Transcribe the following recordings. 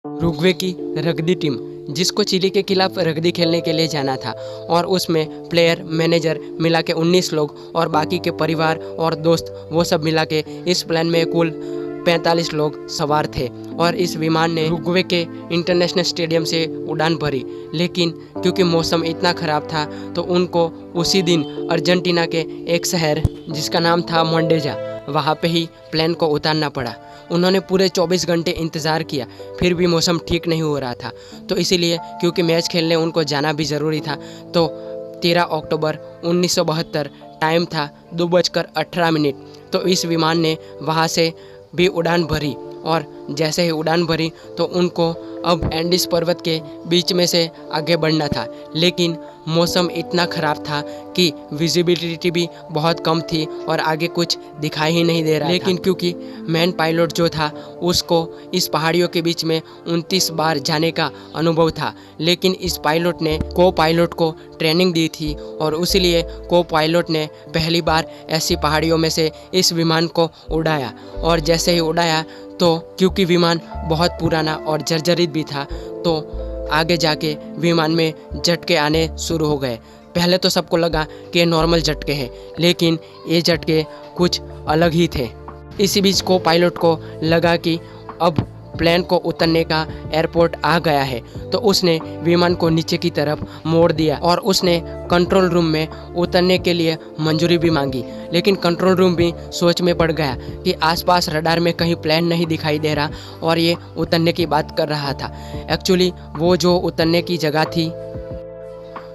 Uruguay की rugby team जिसको chilli के खिलाफ रग्बी खेलने के लिए जाना था और उसमें प्लेयर मैनेजर मिला के 19 लोग और बाकी के परिवार और दोस्त वो सब मिला के इस प्लेन में कुल 45 लोग सवार थे और इस विमान ने उरुग्वे के इंटरनेशनल स्टेडियम से उड़ान भरी। लेकिन क्योंकि मौसम इतना ख़राब था तो उनको उसी दिन अर्जेंटीना के एक शहर जिसका नाम था मोंडेजा वहाँ पे ही प्लेन को उतारना पड़ा। उन्होंने पूरे 24 घंटे इंतज़ार किया फिर भी मौसम ठीक नहीं हो रहा था, तो इसीलिए क्योंकि मैच खेलने उनको जाना भी ज़रूरी था तो 13 अक्टूबर 1972 टाइम था 2:18। तो इस विमान ने वहाँ से भी उड़ान भरी और जैसे ही उड़ान भरी तो उनको अब एंडीज पर्वत के बीच में से आगे बढ़ना था। लेकिन मौसम इतना ख़राब था कि विजिबिलिटी भी बहुत कम थी और आगे कुछ दिखाई ही नहीं दे रहा। लेकिन क्योंकि मेन पायलट जो था उसको इस पहाड़ियों के बीच में 29 बार जाने का अनुभव था, लेकिन इस पायलट ने को पायलट को ट्रेनिंग दी थी और इसीलिए को पायलट ने पहली बार ऐसी पहाड़ियों में से इस विमान को उड़ाया। और जैसे ही उड़ाया तो क्योंकि विमान बहुत पुराना और जर्जरित भी था तो आगे जाके विमान में झटके आने शुरू हो गए। पहले तो सबको लगा कि ये नॉर्मल झटके हैं, लेकिन ये झटके कुछ अलग ही थे। इसी बीच को पायलट को लगा कि अब प्लेन को उतरने का एयरपोर्ट आ गया है, तो उसने विमान को नीचे की तरफ मोड़ दिया और उसने कंट्रोल रूम में उतरने के लिए मंजूरी भी मांगी। लेकिन कंट्रोल रूम भी सोच में पड़ गया कि आसपास रडार में कहीं प्लेन नहीं दिखाई दे रहा और ये उतरने की बात कर रहा था। एक्चुअली वो जो उतरने की जगह थी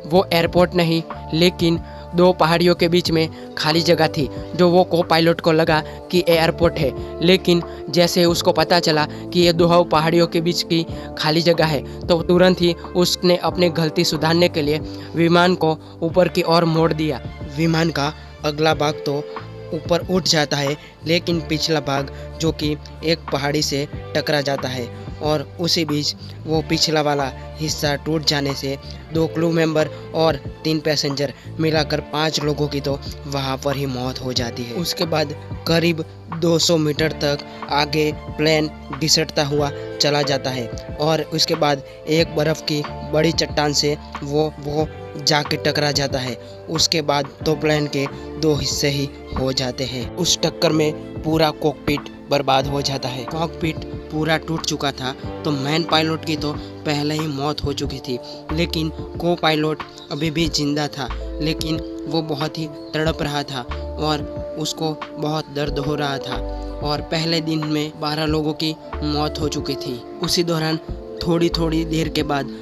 वो एयरपोर्ट नहीं, लेकिन दो पहाड़ियों के बीच में खाली जगह थी जो वो को पायलट को लगा कि एयरपोर्ट है। लेकिन जैसे उसको पता चला कि ये दो पहाड़ियों के बीच की खाली जगह है तो तुरंत ही उसने अपनी गलती सुधारने के लिए विमान को ऊपर की ओर मोड़ दिया। विमान का अगला भाग तो ऊपर उठ जाता है, लेकिन पिछला भाग जो कि एक पहाड़ी से टकरा जाता है और उसी बीच वो पिछला वाला हिस्सा टूट जाने से 2 क्रू मेंबर और 3 पैसेंजर मिलाकर 5 लोगों की तो वहाँ पर ही मौत हो जाती है। उसके बाद करीब 200 मीटर तक आगे प्लेन घिसटता हुआ चला जाता है और उसके बाद एक बर्फ़ की बड़ी चट्टान से वो जाके टकरा जाता है। उसके बाद तो प्लेन के 2 हिस्से ही हो जाते हैं। उस टक्कर में पूरा कॉकपिट बर्बाद हो जाता है। कॉकपिट पूरा टूट चुका था तो मैन पायलट की तो पहले ही मौत हो चुकी थी, लेकिन को पायलट अभी भी जिंदा था, लेकिन वो बहुत ही तड़प रहा था और उसको बहुत दर्द हो रहा था और पहले दिन में 12 लोगों की मौत हो चुकी थी। उसी दौरान थोड़ी देर के बाद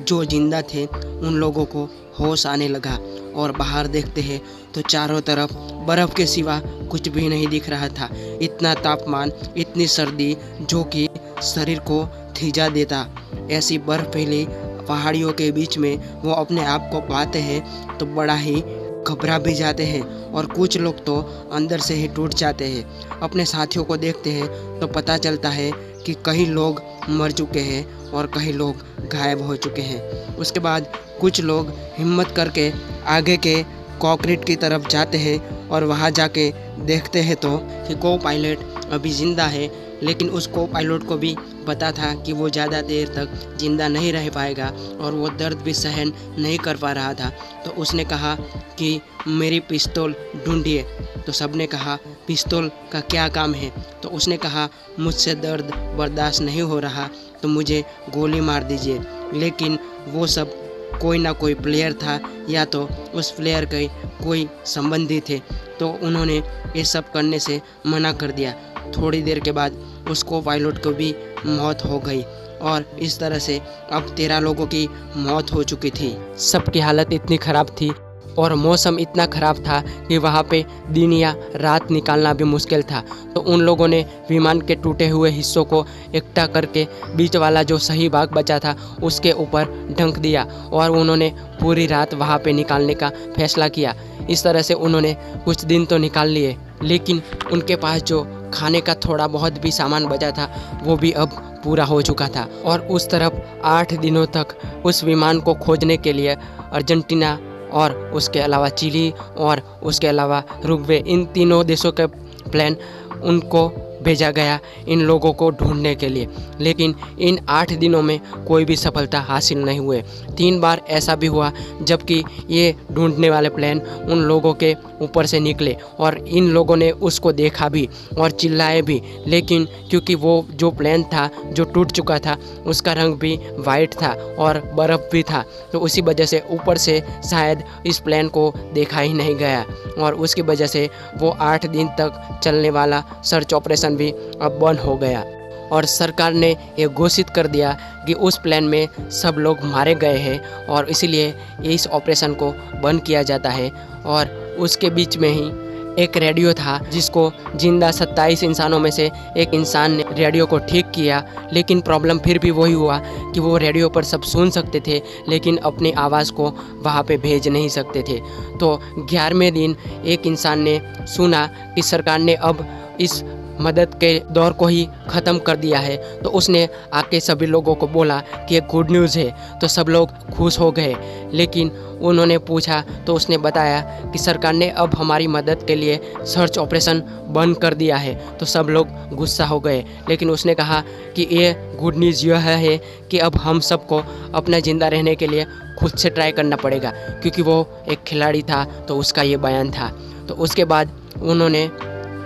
जो जिंदा थे उन लोगों को होश आने लगा और बाहर देखते हैं तो चारों तरफ बर्फ़ के सिवा कुछ भी नहीं दिख रहा था। इतना तापमान, इतनी सर्दी जो कि शरीर को थिजा देता। ऐसी बर्फ़ीली पहाड़ियों के बीच में वो अपने आप को पाते हैं तो बड़ा ही घबरा भी जाते हैं और कुछ लोग तो अंदर से ही टूट जाते हैं। अपने साथियों को देखते हैं तो पता चलता है कि कई लोग मर चुके हैं और कई लोग गायब हो चुके हैं। उसके बाद कुछ लोग हिम्मत करके आगे के कॉन्क्रीट की तरफ जाते हैं और वहाँ जाके देखते हैं तो कि को पायलट अभी ज़िंदा है, लेकिन उस को पायलट को भी पता था कि वो ज़्यादा देर तक ज़िंदा नहीं रह पाएगा और वो दर्द भी सहन नहीं कर पा रहा था। तो उसने कहा कि मेरी पिस्तौल ढूंढिए। तो सबने कहा पिस्तौल का क्या काम है? तो उसने कहा मुझसे दर्द बर्दाश्त नहीं हो रहा तो मुझे गोली मार दीजिए। लेकिन वो सब कोई ना कोई प्लेयर था या तो उस प्लेयर के कोई संबंधी थे, तो उन्होंने ये सब करने से मना कर दिया। थोड़ी देर के बाद उसको पायलट को भी मौत हो गई और इस तरह से अब 13 लोगों की मौत हो चुकी थी। सबकी हालत इतनी ख़राब थी और मौसम इतना ख़राब था कि वहाँ पे दिन या रात निकालना भी मुश्किल था। तो उन लोगों ने विमान के टूटे हुए हिस्सों को इकट्ठा करके बीच वाला जो सही भाग बचा था उसके ऊपर ढक दिया और उन्होंने पूरी रात वहाँ पे निकालने का फैसला किया। इस तरह से उन्होंने कुछ दिन तो निकाल लिए, लेकिन उनके पास जो खाने का थोड़ा बहुत भी सामान बचा था वो भी अब पूरा हो चुका था। और उस तरफ 8 दिनों तक उस विमान को खोजने के लिए अर्जेंटीना और उसके अलावा चिली और उसके अलावा उरुग्वे, इन तीनों देशों के प्लेन उनको भेजा गया इन लोगों को ढूंढने के लिए, लेकिन इन 8 दिनों में कोई भी सफलता हासिल नहीं हुए। 3 बार ऐसा भी हुआ जबकि ये ढूंढने वाले प्लेन उन लोगों के ऊपर से निकले और इन लोगों ने उसको देखा भी और चिल्लाए भी, लेकिन क्योंकि वो जो प्लेन था जो टूट चुका था उसका रंग भी वाइट था और बर्फ़ भी था, तो उसी वजह से ऊपर से शायद इस प्लेन को देखा ही नहीं गया और उसकी वजह से वो 8 दिन तक चलने वाला सर्च ऑपरेशन भी अब बंद हो गया। और सरकार ने ये घोषित कर दिया कि उस प्लेन में सब लोग मारे गए हैं और इसीलिए इस ऑपरेशन को बंद किया जाता है। और उसके बीच में ही एक रेडियो था जिसको जिंदा 27 इंसानों में से एक इंसान ने रेडियो को ठीक किया, लेकिन प्रॉब्लम फिर भी वही हुआ कि वो रेडियो पर सब सुन सकते थे लेकिन अपनी आवाज़ को वहाँ पे भेज नहीं सकते थे। तो 11वें दिन एक इंसान ने सुना कि सरकार ने अब इस मदद के दौर को ही ख़त्म कर दिया है, तो उसने आके सभी लोगों को बोला कि ये गुड न्यूज़ है, तो सब लोग खुश हो गए। लेकिन उन्होंने पूछा तो उसने बताया कि सरकार ने अब हमारी मदद के लिए सर्च ऑपरेशन बंद कर दिया है, तो सब लोग गुस्सा हो गए। लेकिन उसने कहा कि ये गुड न्यूज़ यह है कि अब हम सबको अपना ज़िंदा रहने के लिए खुद से ट्राई करना पड़ेगा, क्योंकि वो एक खिलाड़ी था तो उसका ये बयान था। तो उसके बाद उन्होंने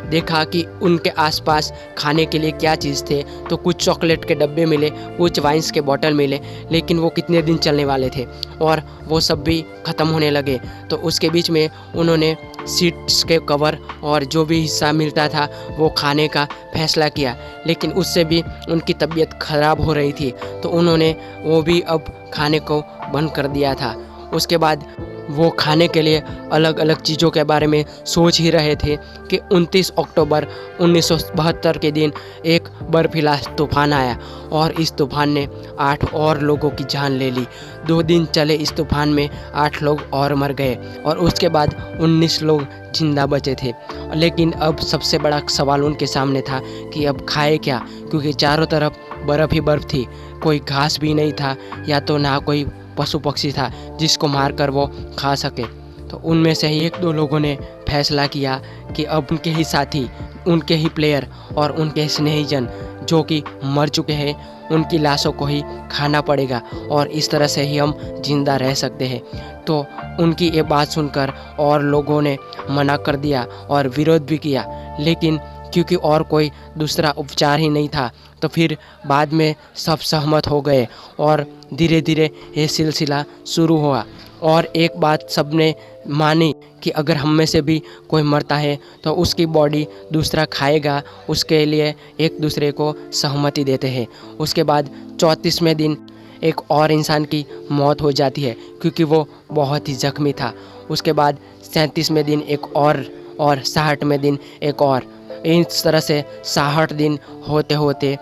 देखा कि उनके आसपास खाने के लिए क्या चीज़ थे, तो कुछ चॉकलेट के डब्बे मिले, कुछ वाइन्स के बोतल मिले, लेकिन वो कितने दिन चलने वाले थे और वो सब भी ख़त्म होने लगे। तो उसके बीच में उन्होंने सीट्स के कवर और जो भी हिस्सा मिलता था वो खाने का फैसला किया, लेकिन उससे भी उनकी तबीयत ख़राब हो रही थी, तो उन्होंने वो भी अब खाने को बंद कर दिया था। उसके बाद वो खाने के लिए अलग अलग चीज़ों के बारे में सोच ही रहे थे कि 29 अक्टूबर 1972 के दिन एक बर्फीला तूफान आया और इस तूफान ने 8 और लोगों की जान ले ली। 2 दिन चले इस तूफान में 8 लोग और मर गए और उसके बाद 19 लोग जिंदा बचे थे। लेकिन अब सबसे बड़ा सवाल उनके सामने था कि अब खाए क्या, क्योंकि चारों तरफ बर्फ़ ही बर्फ़ थी, कोई घास भी नहीं था या तो ना कोई पशु पक्षी था जिसको मारकर वो खा सके। तो उनमें से ही 1-2 लोगों ने फैसला किया कि अब उनके ही साथी, उनके ही प्लेयर और उनके स्नेहीजन जो कि मर चुके हैं उनकी लाशों को ही खाना पड़ेगा और इस तरह से ही हम जिंदा रह सकते हैं। तो उनकी ये बात सुनकर और लोगों ने मना कर दिया और विरोध भी किया, लेकिन क्योंकि और कोई दूसरा उपचार ही नहीं था तो फिर बाद में सब सहमत हो गए और धीरे धीरे ये सिलसिला शुरू हुआ। और एक बात सबने मानी कि अगर हम में से भी कोई मरता है तो उसकी बॉडी दूसरा खाएगा, उसके लिए एक दूसरे को सहमति देते हैं। उसके बाद 34वें दिन एक और इंसान की मौत हो जाती है क्योंकि वो बहुत ही जख्मी था। उसके बाद 37वें दिन एक और 66वें दिन एक और, इस तरह से 66 दिन होते होते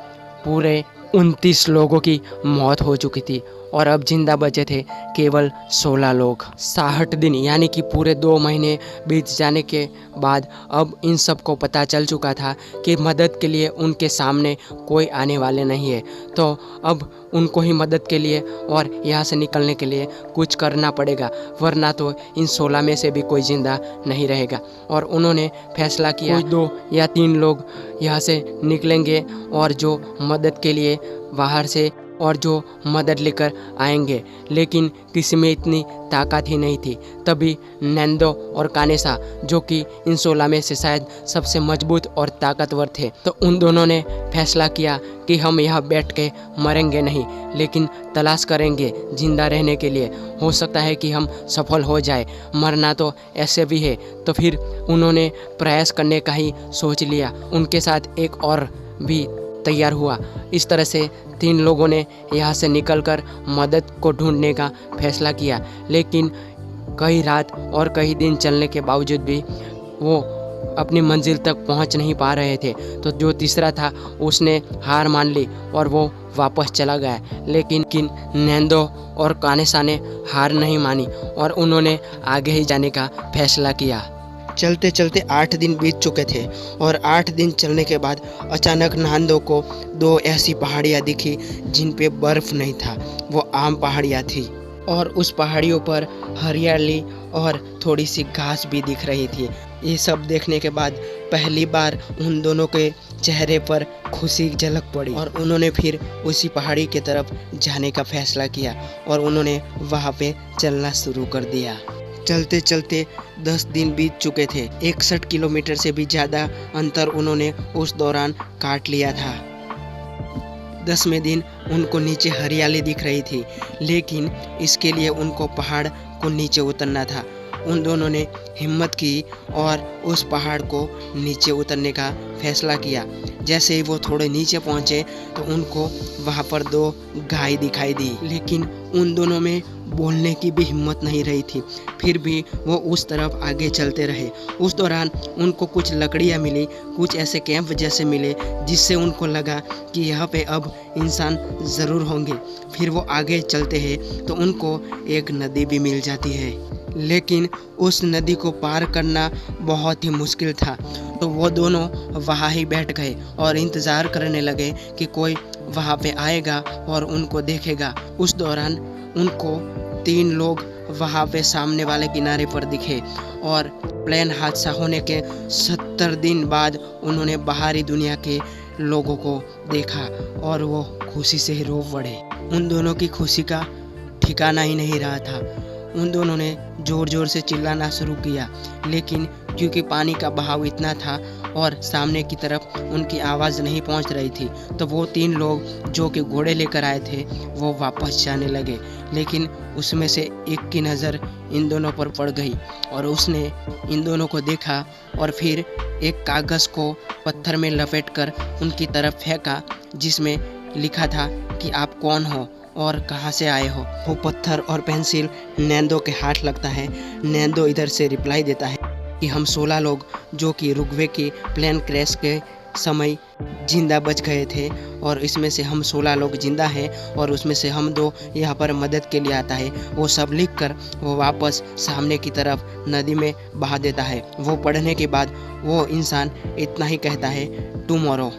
पूरे 29 लोगों की मौत हो चुकी थी और अब जिंदा बचे थे केवल 16 लोग। 66 दिन यानी कि पूरे 2 महीने बीत जाने के बाद अब इन सब को पता चल चुका था कि मदद के लिए उनके सामने कोई आने वाले नहीं है, तो अब उनको ही मदद के लिए और यहाँ से निकलने के लिए कुछ करना पड़ेगा, वरना तो इन 16 में से भी कोई ज़िंदा नहीं रहेगा। और उन्होंने फैसला किया 2 या 3 लोग यहाँ से निकलेंगे और जो मदद के लिए बाहर से और जो मदद लेकर आएंगे, लेकिन किसी में इतनी ताकत ही नहीं थी। तभी नैंदो और कानेसा जो कि इन 16 में से शायद सबसे मजबूत और ताकतवर थे, तो उन दोनों ने फैसला किया कि हम यहाँ बैठ के मरेंगे नहीं, लेकिन तलाश करेंगे जिंदा रहने के लिए, हो सकता है कि हम सफल हो जाए, मरना तो ऐसे भी है। तो फिर उन्होंने प्रयास करने का ही सोच लिया। उनके साथ एक और भी तैयार हुआ। इस तरह से 3 लोगों ने यहाँ से निकलकर मदद को ढूंढने का फैसला किया, लेकिन कई रात और कई दिन चलने के बावजूद भी वो अपनी मंजिल तक पहुँच नहीं पा रहे थे। तो जो तीसरा था उसने हार मान ली और वो वापस चला गया, लेकिन नैंदो और कानेसा ने हार नहीं मानी और उन्होंने आगे ही जाने का फैसला किया। चलते चलते 8 दिन बीत चुके थे और 8 दिन चलने के बाद अचानक नैंदो को 2 ऐसी पहाड़ियाँ दिखी जिन पे बर्फ़ नहीं था, वो आम पहाड़ियाँ थी और उस पहाड़ियों पर हरियाली और थोड़ी सी घास भी दिख रही थी। ये सब देखने के बाद पहली बार उन दोनों के चेहरे पर खुशी झलक पड़ी और उन्होंने फिर उसी पहाड़ी की तरफ जाने का फैसला किया और उन्होंने वहाँ पे चलना शुरू कर दिया। चलते चलते 10 दिन बीत चुके थे। 61 किलोमीटर से भी ज़्यादा अंतर उन्होंने उस दौरान काट लिया था। 10वें दिन उनको नीचे हरियाली दिख रही थी, लेकिन इसके लिए उनको पहाड़ को नीचे उतरना था। उन दोनों ने हिम्मत की और उस पहाड़ को नीचे उतरने का फैसला किया। जैसे ही वो थोड़े नीचे पहुँचे तो उनको वहाँ पर 2 गाय दिखाई दी, लेकिन उन दोनों में बोलने की भी हिम्मत नहीं रही थी। फिर भी वो उस तरफ आगे चलते रहे। उस दौरान उनको कुछ लकड़ियाँ मिली, कुछ ऐसे कैंप जैसे मिले जिससे उनको लगा कि यहाँ पे अब इंसान ज़रूर होंगे। फिर वो आगे चलते हैं तो उनको एक नदी भी मिल जाती है, लेकिन उस नदी को पार करना बहुत ही मुश्किल था। तो वो दोनों वहाँ ही बैठ गए और इंतज़ार करने लगे कि कोई वहाँ पे आएगा और उनको देखेगा। उस दौरान उनको 3 लोग वहाँ पे सामने वाले किनारे पर दिखे और प्लेन हादसा होने के 70 दिन बाद उन्होंने बाहरी दुनिया के लोगों को देखा और वो खुशी से रो पड़े। उन दोनों की खुशी का ठिकाना ही नहीं रहा था। उन दोनों ने ज़ोर ज़ोर से चिल्लाना शुरू किया, लेकिन क्योंकि पानी का बहाव इतना था और सामने की तरफ उनकी आवाज़ नहीं पहुंच रही थी, तो वो 3 लोग जो कि घोड़े लेकर आए थे वो वापस जाने लगे। लेकिन उसमें से एक की नज़र इन दोनों पर पड़ गई और उसने इन दोनों को देखा और फिर एक कागज़ को पत्थर में लपेटकर उनकी तरफ फेंका, जिसमें लिखा था कि आप कौन हो और कहाँ से आए हो। वो पत्थर और पेंसिल नैंदो के हाथ लगता है। नैंदो इधर से रिप्लाई देता है कि हम 16 लोग जो कि रुग्वे की प्लेन क्रैश के समय जिंदा बच गए थे और इसमें से हम 16 लोग जिंदा हैं और उसमें से हम 2 यहाँ पर मदद के लिए आता है। वो सब लिखकर वो वापस सामने की तरफ नदी में बहा देता है। वो पढ़ने के बाद वो इंसान इतना ही कहता है, टुमारो।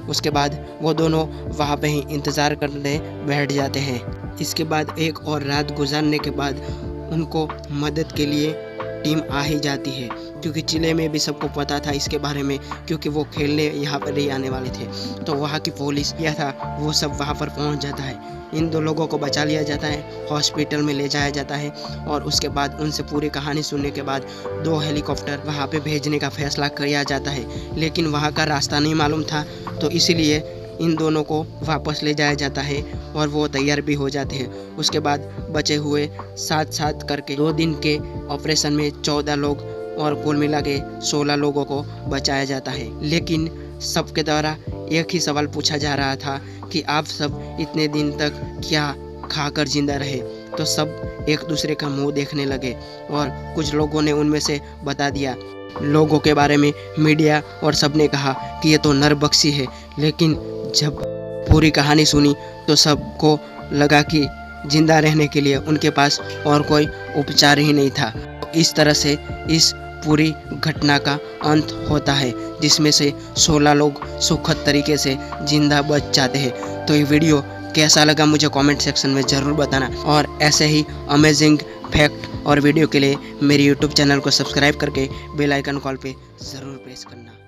उसके बाद वो दोनों वहाँ पे ही इंतज़ार करने बैठ जाते हैं। इसके बाद एक और रात गुजारने के बाद उनको मदद के लिए टीम आ ही जाती है, क्योंकि चिले में भी सबको पता था इसके बारे में, क्योंकि वो खेलने यहाँ पर ही आने वाले थे। तो वहाँ की पुलिस या था वो सब वहाँ पर पहुँच जाता है। इन 2 लोगों को बचा लिया जाता है, हॉस्पिटल में ले जाया जाता है और उसके बाद उनसे पूरी कहानी सुनने के बाद 2 हेलीकॉप्टर वहाँ पे भेजने का फैसला किया जाता है। लेकिन वहाँ का रास्ता नहीं मालूम था, तो इसीलिए इन दोनों को वापस ले जाया जाता है और वो तैयार भी हो जाते हैं। उसके बाद बचे हुए 7 करके 2 दिन के ऑपरेशन में 14 लोग और कुल मिला के 16 लोगों को बचाया जाता है। लेकिन सबके द्वारा एक ही सवाल पूछा जा रहा था कि आप सब इतने दिन तक क्या खाकर जिंदा रहे। तो सब एक दूसरे का मुंह देखने लगे और कुछ लोगों ने उनमें से बता दिया लोगों के बारे में। मीडिया और सब ने कहा कि ये तो नरबख्शी है, लेकिन जब पूरी कहानी सुनी तो सबको लगा कि जिंदा रहने के लिए उनके पास और कोई उपचार ही नहीं था। इस तरह से इस पूरी घटना का अंत होता है, जिसमें से 16 लोग सुखद तरीके से जिंदा बच जाते हैं। तो ये वीडियो कैसा लगा मुझे कमेंट सेक्शन में ज़रूर बताना और ऐसे ही अमेजिंग फैक्ट और वीडियो के लिए मेरे यूट्यूब चैनल को सब्सक्राइब करके बेल आइकन कॉल पे ज़रूर प्रेस करना।